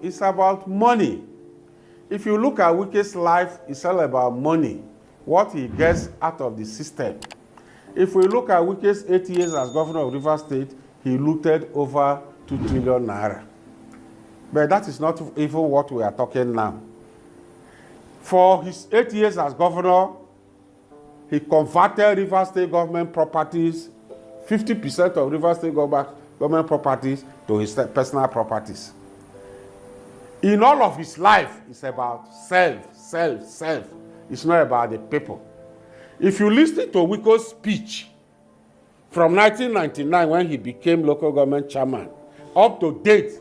it's about money. If you look at Wike's life, it's all about money, what he gets out of the system. If we look at Wike's 8 years as governor of Rivers State, he looted over 2 trillion naira. But that is not even what we are talking now. For his 8 years as governor, he converted Rivers State government properties, 50% of Rivers State government properties, to his personal properties. In all of his life, it's about self. It's not about the people. If you listen to Wike's speech from 1999 when he became local government chairman, up to date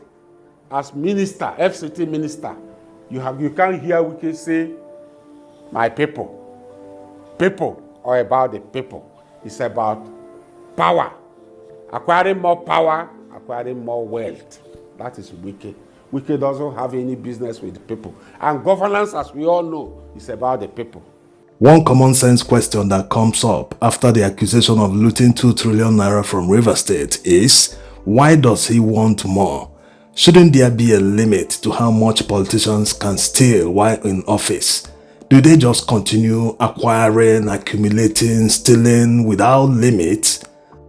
as minister, FCT minister, you can't hear Wike say, my people. People are about the people. It's about power. Acquiring more power, acquiring more wealth. That is Wike. Wike doesn't have any business with the people. And governance, as we all know, is about the people. One common sense question that comes up after the accusation of looting 2 trillion naira from Rivers State is, why does he want more? Shouldn't there be a limit to how much politicians can steal while in office? Do they just continue acquiring, accumulating, stealing without limit?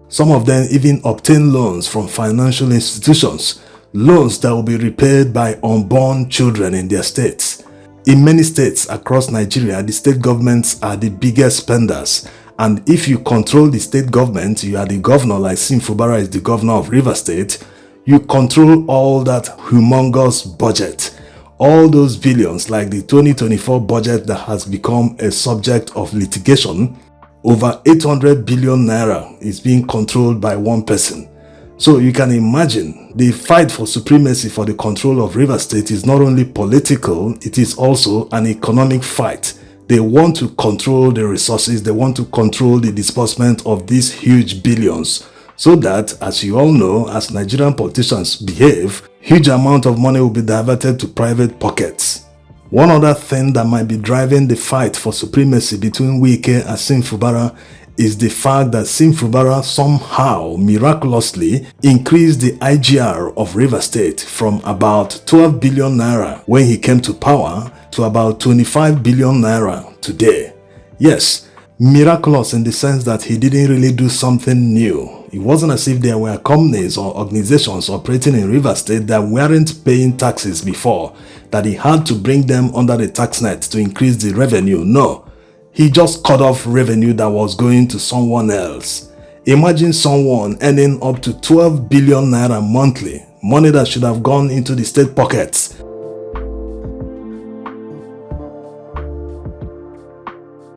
Some of them even obtain loans from financial institutions, loans that will be repaid by unborn children in their states. In many states across Nigeria, the state governments are the biggest spenders. And if you control the state government, you are the governor, like Fubara is the governor of Rivers State, you control all that humongous budget. All those billions, like the 2024 budget that has become a subject of litigation, over 800 billion naira is being controlled by one person. So you can imagine the fight for supremacy for the control of Rivers State is not only political, it is also an economic fight. They want to control the resources, they want to control the disbursement of these huge billions, so that, as you all know, as Nigerian politicians behave, huge amount of money will be diverted to private pockets. One other thing that might be driving the fight for supremacy between Wike and Fubara is the fact that Fubara somehow miraculously increased the IGR of Rivers State from about 12 billion naira when he came to power to about 25 billion naira today. Yes, miraculous in the sense that he didn't really do something new. It wasn't as if there were companies or organizations operating in Rivers State that weren't paying taxes before, that he had to bring them under the tax net to increase the revenue. No, he just cut off revenue that was going to someone else. Imagine someone earning up to 12 billion naira monthly, money that should have gone into the state pockets.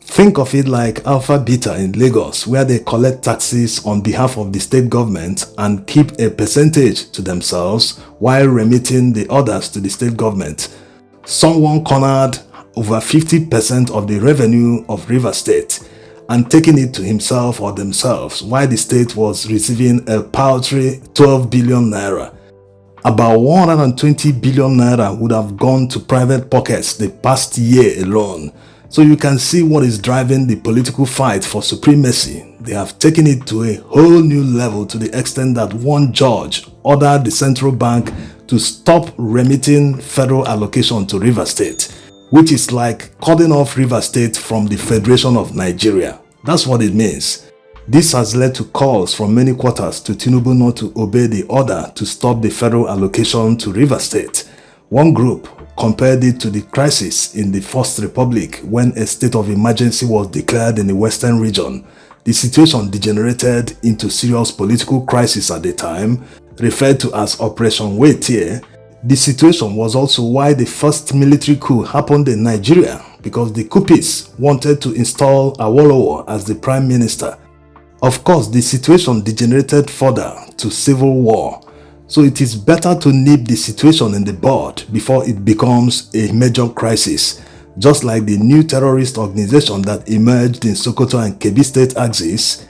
Think of it like Alpha Beta in Lagos, where they collect taxes on behalf of the state government and keep a percentage to themselves while remitting the others to the state government. Someone cornered over 50% of the revenue of Rivers State and taking it to himself or themselves while the state was receiving a paltry 12 billion naira. About 120 billion naira would have gone to private pockets the past year alone. So you can see what is driving the political fight for supremacy. They have taken it to a whole new level to the extent that one judge ordered the central bank to stop remitting federal allocation to Rivers State, which is like cutting off Rivers State from the Federation of Nigeria. That's what it means. This has led to calls from many quarters to Tinubu not to obey the order to stop the federal allocation to Rivers State. One group compared it to the crisis in the First Republic when a state of emergency was declared in the western region. The situation degenerated into serious political crisis at the time, referred to as Operation Wike. The situation was also why the first military coup happened in Nigeria, because the coupists wanted to install Awolowo as the prime minister. Of course, the situation degenerated further to civil war. So it is better to nip the situation in the bud before it becomes a major crisis, just like the new terrorist organization that emerged in Sokoto and Kebbi state axis.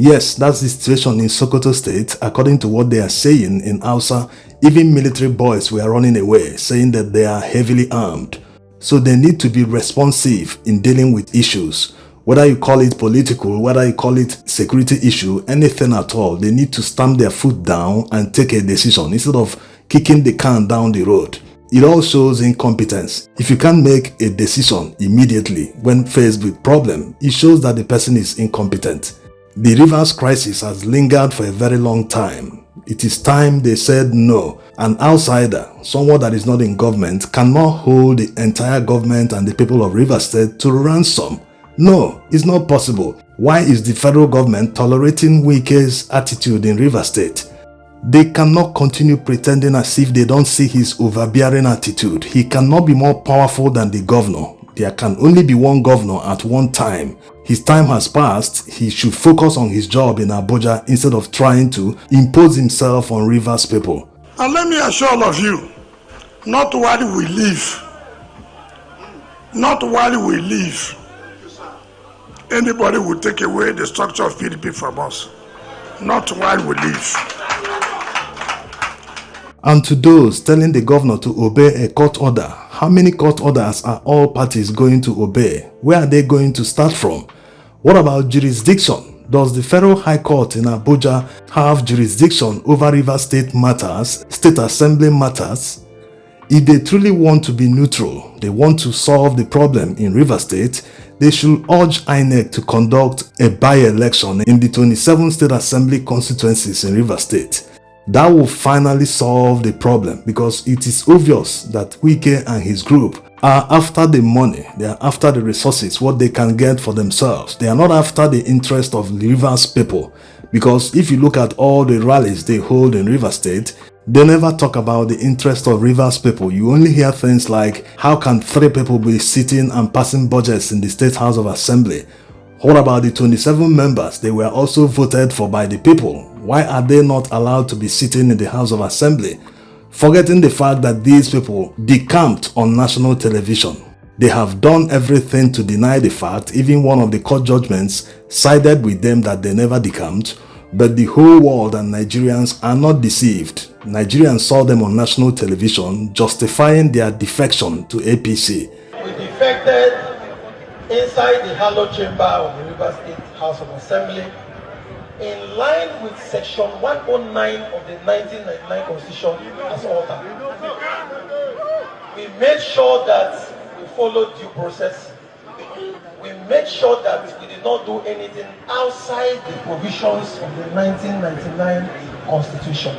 Yes, that's the situation in Sokoto State. According to what they are saying in Hausa, even military boys were running away, saying that they are heavily armed. So they need to be responsive in dealing with issues. Whether you call it political, whether you call it security issue, anything at all, they need to stamp their foot down and take a decision instead of kicking the can down the road. It all shows incompetence. If you can't make a decision immediately when faced with problem, it shows that the person is incompetent. The Rivers crisis has lingered for a very long time. It is time they said no. An outsider, someone that is not in government, cannot hold the entire government and the people of Rivers State to ransom. No, it's not possible. Why is the federal government tolerating Wike's attitude in Rivers State? They cannot continue pretending as if they don't see his overbearing attitude. He cannot be more powerful than the governor. There can only be one governor at one time. His time has passed. He should focus on his job in Abuja instead of trying to impose himself on Rivers people. And let me assure all of you, not while we live, anybody will take away the structure of PDP from us. Not while we live. And to those telling the governor to obey a court order, how many court orders are all parties going to obey? Where are they going to start from? What about jurisdiction? Does the Federal High Court in Abuja have jurisdiction over Rivers State matters, State Assembly matters? If they truly want to be neutral, they want to solve the problem in Rivers State, they should urge INEC to conduct a by-election in the 27 State Assembly constituencies in Rivers State. That will finally solve the problem, because it is obvious that Wike and his group are after the money, they are after the resources, what they can get for themselves. They are not after the interest of Rivers people, because if you look at all the rallies they hold in Rivers State, they never talk about the interest of Rivers people. You only hear things like, how can 3 people be sitting and passing budgets in the State House of Assembly? What about the 27 members? They were also voted for by the people. Why are they not allowed to be sitting in the House of Assembly? Forgetting the fact that these people decamped on national television. They have done everything to deny the fact. Even one of the court judgments sided with them that they never decamped. But the whole world and Nigerians are not deceived. Nigerians saw them on national television justifying their defection to APC. We defected inside the hallowed chamber of the Rivers State House of Assembly in line with section 109 of the 1999 Constitution as altered. We made sure that we followed due process. We made sure that we did not do anything outside the provisions of the 1999 Constitution.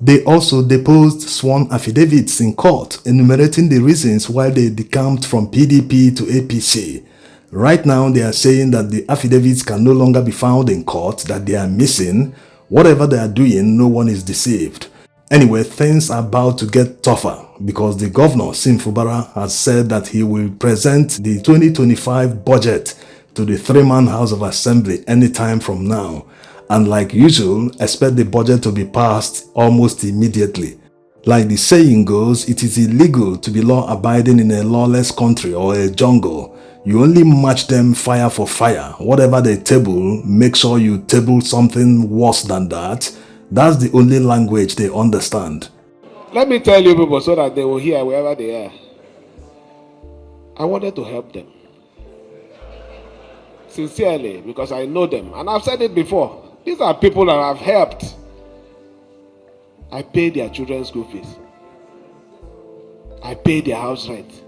They also deposed sworn affidavits in court enumerating the reasons why they decamped from PDP to APC. Right now, they are saying that the affidavits can no longer be found in court, that they are missing. Whatever they are doing, no one is deceived. Anyway, things are about to get tougher because the governor, Fubara, has said that he will present the 2025 budget to the 3-man House of Assembly anytime from now. And like usual, expect the budget to be passed almost immediately. Like the saying goes, it is illegal to be law-abiding in a lawless country or a jungle. You only match them fire for fire. Whatever they table, make sure you table something worse than that. That's the only language they understand. Let me tell you people so that they will hear wherever they are. I wanted to help them. Sincerely, because I know them. And I've said it before. These are people that I've helped. I pay their children's school fees. I pay their house rent.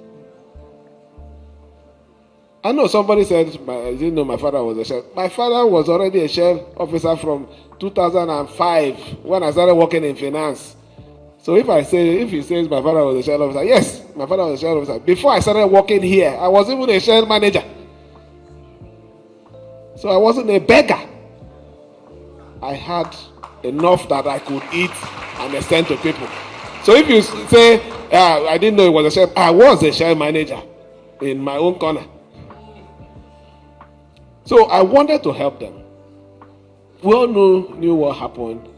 I know somebody said, my father was a sheriff. My father was already a sheriff officer from 2005 when I started working in finance. So if he says my father was a sheriff officer, yes, my father was a sheriff officer. Before I started working here, I was even a sheriff manager. So I wasn't a beggar. I had enough that I could eat and extend to people. So if you say, I didn't know he was a sheriff, I was a sheriff manager in my own corner. So I wanted to help them. We all knew what happened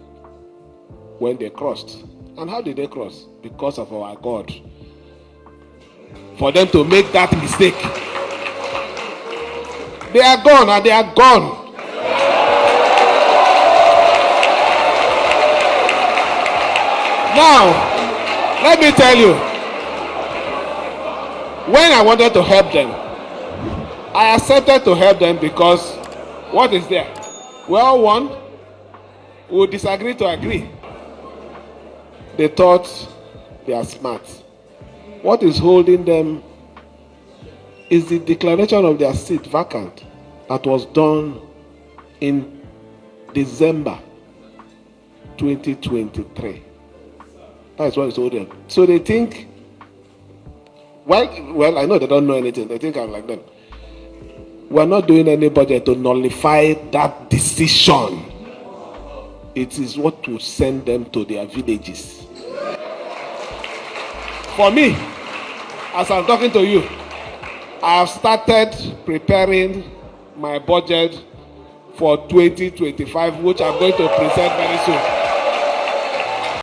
when they crossed. And how did they cross? Because of our God. For them to make that mistake. They are gone and they are gone. Now, let me tell you, when I wanted to help them, I accepted to help them because what is there? We all won. We disagree to agree. They thought they are smart. What is holding them is the declaration of their seat vacant that was done in December 2023. That's what is holding them. So they think, well, I know they don't know anything. They think I'm like them. We're not doing any budget to nullify that decision. It is what will send them to their villages. For me, as I'm talking to you, I have started preparing my budget for 2025, which I'm going to present very soon.